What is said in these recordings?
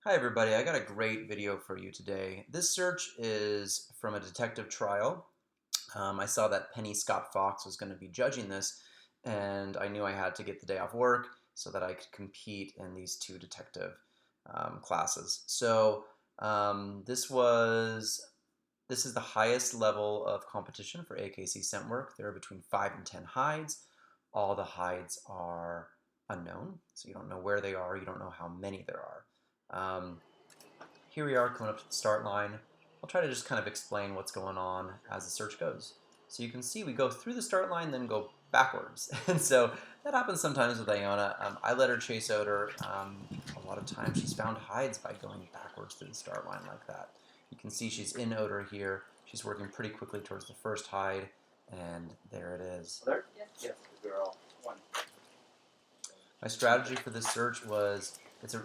Hi everybody, I got a great video for you today. This search is from a detective trial. I saw that Penny Scott Fox was going to be judging this, and I knew I had to get the day off work so that I could compete in these two detective classes. This is the highest level of competition for AKC Scent Work. There are between 5 and 10 hides. All the hides are unknown, so you don't know where they are, you don't know how many there are. Here we are coming up to the start line. I'll try to just kind of explain what's going on as the search goes. So you can see we go through the start line, then go backwards. And so that happens sometimes with Iona. I let her chase odor. A lot of times she's found hides by going backwards through the start line like that. You can see she's in odor here. She's working pretty quickly towards the first hide, and there it is. Yes, girl. One. My strategy for this search was,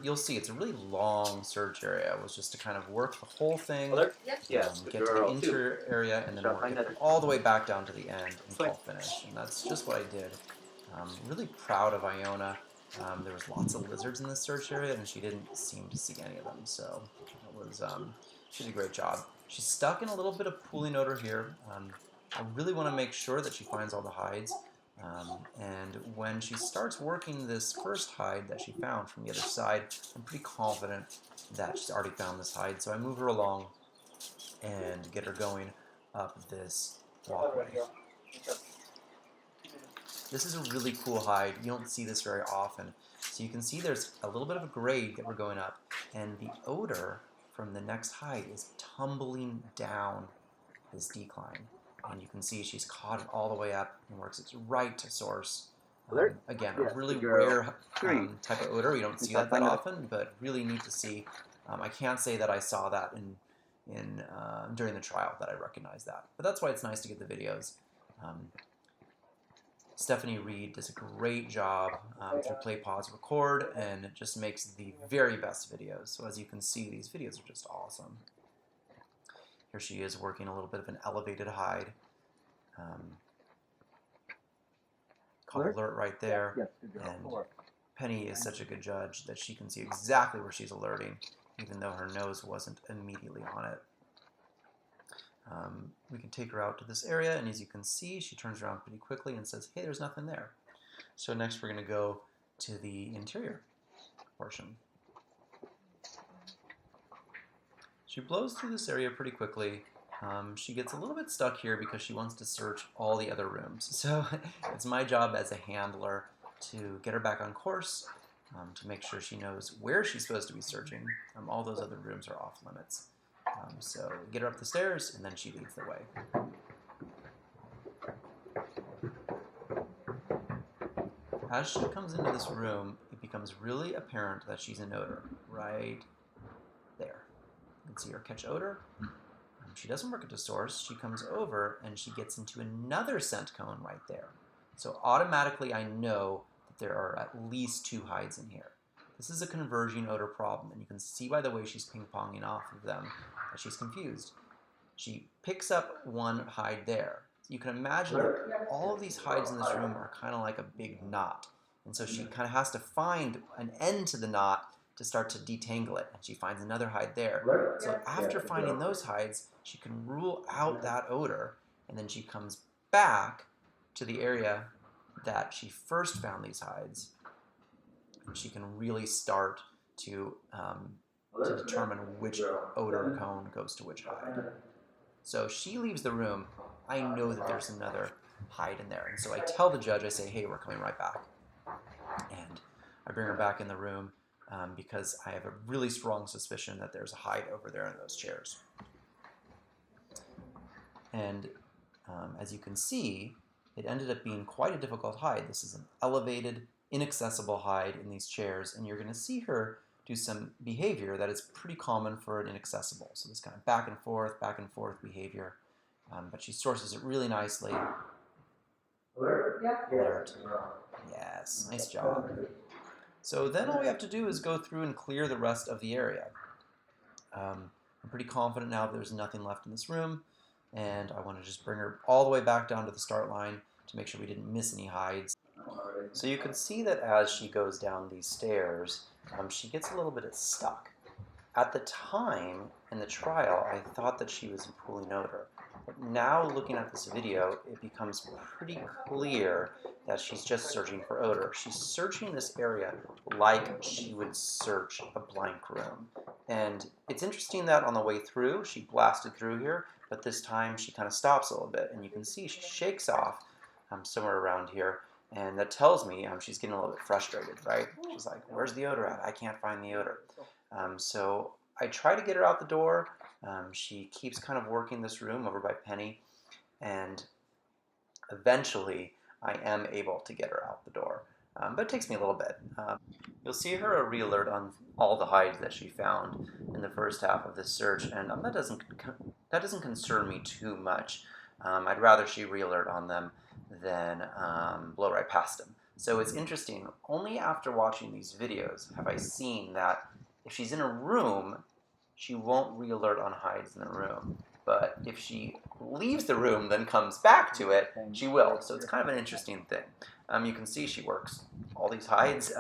you'll see it's a really long search area. It was just to kind of work the whole thing, Yes, get to the interior area, and then work it all the way back down to the end and call finish. And that's just what I did. Really proud of Iona. There was lots of lizards in this search area, and she didn't seem to see any of them. So it was, she did a great job. She's stuck in a little bit of pooling odor here. I really want to make sure that she finds all the hides. And when she starts working this first hide that she found from the other side, I'm pretty confident that she's already found this hide. So I move her along and get her going up this walkway. This is a really cool hide. You don't see this very often. So you can see there's a little bit of a grade that we're going up, and the odor from the next hide is tumbling down this decline. And you can see she's caught it all the way up and works it right to source. Again, a really rare type of odor. You don't see that often, but really neat to see. I can't say that I saw that during the trial, that I recognized that. But that's why it's nice to get the videos. Stephanie Reed does a great job through Play, Pause, Record, and it just makes the very best videos. So as you can see, these videos are just awesome. Here she is working a little bit of an elevated hide. Called alert right there. And Penny is such a good judge that she can see exactly where she's alerting, even though her nose wasn't immediately on it. We can take her out to this area, and as you can see, she turns around pretty quickly and says, hey, there's nothing there. So next we're going to go to the interior portion. She blows through this area pretty quickly. She gets a little bit stuck here because she wants to search all the other rooms. So it's my job as a handler to get her back on course, to make sure she knows where she's supposed to be searching. All those other rooms are off limits. So get her up the stairs, and then she leads the way. As she comes into this room, it becomes really apparent that she's in odor right there. You can see her catch odor. She doesn't work it to source. She comes over and she gets into another scent cone right there. So automatically I know that there are at least 2 hides in here. This is a converging odor problem, and you can see by the way she's ping-ponging off of them that she's confused. She picks up one hide there. You can imagine that all of these hides in this room are kind of like a big knot. And so she kind of has to find an end to the knot to start to detangle it, and she finds another hide there. So after finding those hides, she can rule out that odor, and then she comes back to the area that she first found these hides, and she can really start to determine which odor cone goes to which hide. So she leaves the room. I know that there's another hide in there, and so I tell the judge, I say, hey, we're coming right back. And I bring her back in the room, because I have a really strong suspicion that there's a hide over there in those chairs. And as you can see, it ended up being quite a difficult hide. This is an elevated, inaccessible hide in these chairs, and you're going to see her do some behavior that is pretty common for an inaccessible. So this kind of back and forth behavior. But she sources it really nicely. Alert. Yes, nice job. So then all we have to do is go through and clear the rest of the area. I'm pretty confident now that there's nothing left in this room, and I want to just bring her all the way back down to the start line to make sure we didn't miss any hides. So you can see that as she goes down these stairs, she gets a little bit stuck. At the time in the trial, I thought that she was pulling odor. But now looking at this video, it becomes pretty clear that she's just searching for odor. She's searching this area like she would search a blank room. And it's interesting that on the way through, she blasted through here, but this time she kind of stops a little bit. And you can see she shakes off somewhere around here. And that tells me she's getting a little bit frustrated, right? She's like, where's the odor at? I can't find the odor. So I try to get her out the door. She keeps kind of working this room over by Penny, and eventually I am able to get her out the door. But it takes me a little bit. You'll see her a re-alert on all the hides that she found in the first half of this search, and that doesn't concern me too much. I'd rather she re-alert on them than blow right past them. So it's interesting. Only after watching these videos have I seen that if she's in a room, she won't re-alert on hides in the room. But if she leaves the room, then comes back to it, she will. So it's kind of an interesting thing. You can see she works all these hides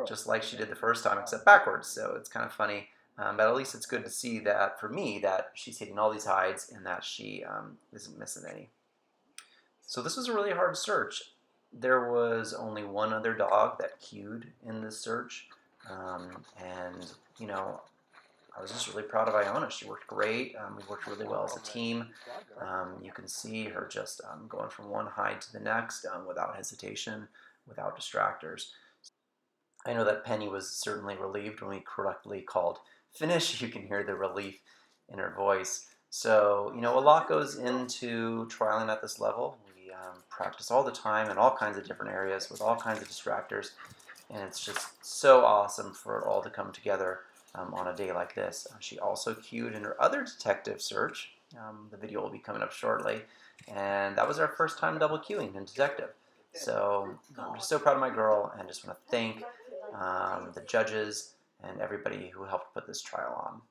just like she did the first time, except backwards. So it's kind of funny. But at least it's good to see that, for me, that she's hitting all these hides and that she isn't missing any. So this was a really hard search. There was only one other dog that queued in this search. And, you know, I was just really proud of Iona. She worked great. We worked really well as a team. You can see her just going from one hide to the next without hesitation, without distractors. I know that Penny was certainly relieved when we correctly called finish. You can hear the relief in her voice. So, you know, a lot goes into trialing at this level. We practice all the time in all kinds of different areas with all kinds of distractors. And it's just so awesome for it all to come together on a day like this. She also queued in her other detective search. The video will be coming up shortly. And that was our first time double queuing in detective. So I'm just so proud of my girl, and just want to thank the judges and everybody who helped put this trial on.